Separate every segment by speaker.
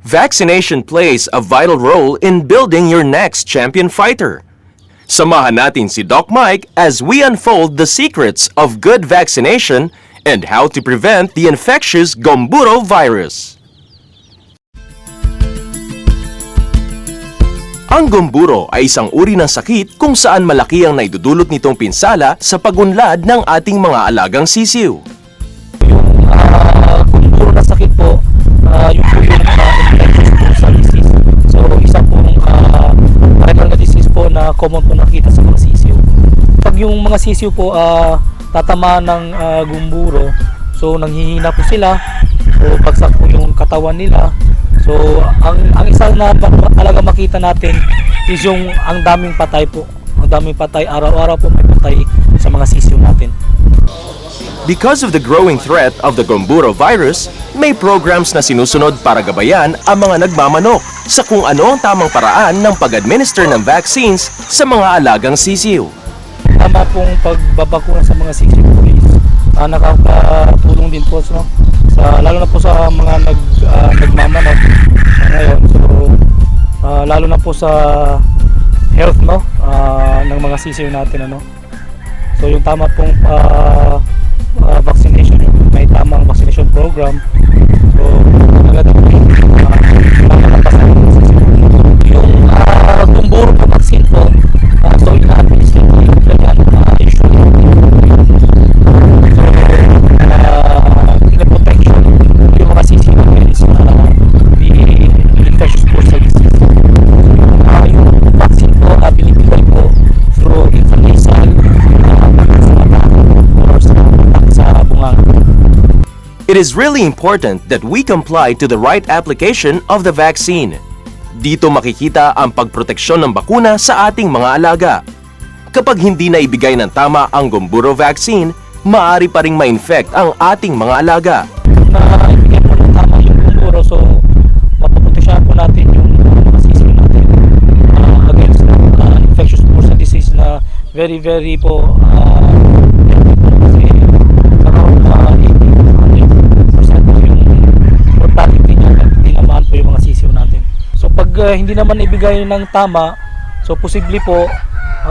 Speaker 1: Vaccination plays a vital role in building your next champion fighter. Samahan natin si Doc Mike as we unfold the secrets of good vaccination and how to prevent the infectious Gumburo virus. Ang gumburo ay isang uri ng sakit kung saan malaki ang naidudulot nitong pinsala sa pagunlad ng ating mga alagang sisiw.
Speaker 2: Gumburo na sakit po, yung po yung infectious bursal disease. So, isa pong viral na disease po na common po nakita sa mga sisiw. Pag yung mga sisiw po tatamaan ng gumburo, so nanghihina po sila, so bagsak po yung katawan nila. So, ang isa na talaga makita natin is yung ang daming patay po. Ang daming patay, araw-araw po may patay sa mga sisiw natin.
Speaker 1: Because of the growing threat of the Gumburo virus, may programs na sinusunod para gabayan ang mga nagmamanok sa kung ano ang tamang paraan ng pag-administer ng vaccines sa mga alagang sisiw.
Speaker 2: Tama pong pagbabakuna sa mga sisiw po is nakakatulong din po lalo na po sa mga nagmamanok ngayon. So, lalo na po sa health ng mga sisiw natin So yung tama pong vaccination, may tamang vaccination program. So maganda po yung Gumburo po vaccine po. So ina-administer po yung protection yung mga sisiw against the infectious bursal disease. Yung vaccine po binibigay po through intranasal or sa bungang.
Speaker 1: It is really important that we comply to the right application of the vaccine. Dito makikita ang pagproteksyon ng bakuna sa ating mga alaga. Kapag hindi na ibigay ng tama ang Gumburo vaccine, maaari pa ring ma-infect ang ating mga alaga.
Speaker 2: Na ibigay po ng tama yung gumburo, so mapoproteksyon po natin yung mga sisiw natin against infectious bursal disease na very po kasi around 80% po yung mortality niya at tinamaan po yung mga sisiw natin. So pag hindi naman ibigay ng tama, so posible po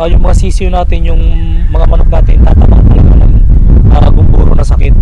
Speaker 2: yung mga sisiw natin, yung mga manok natin tatamaan talaga ng gumburo na sakit.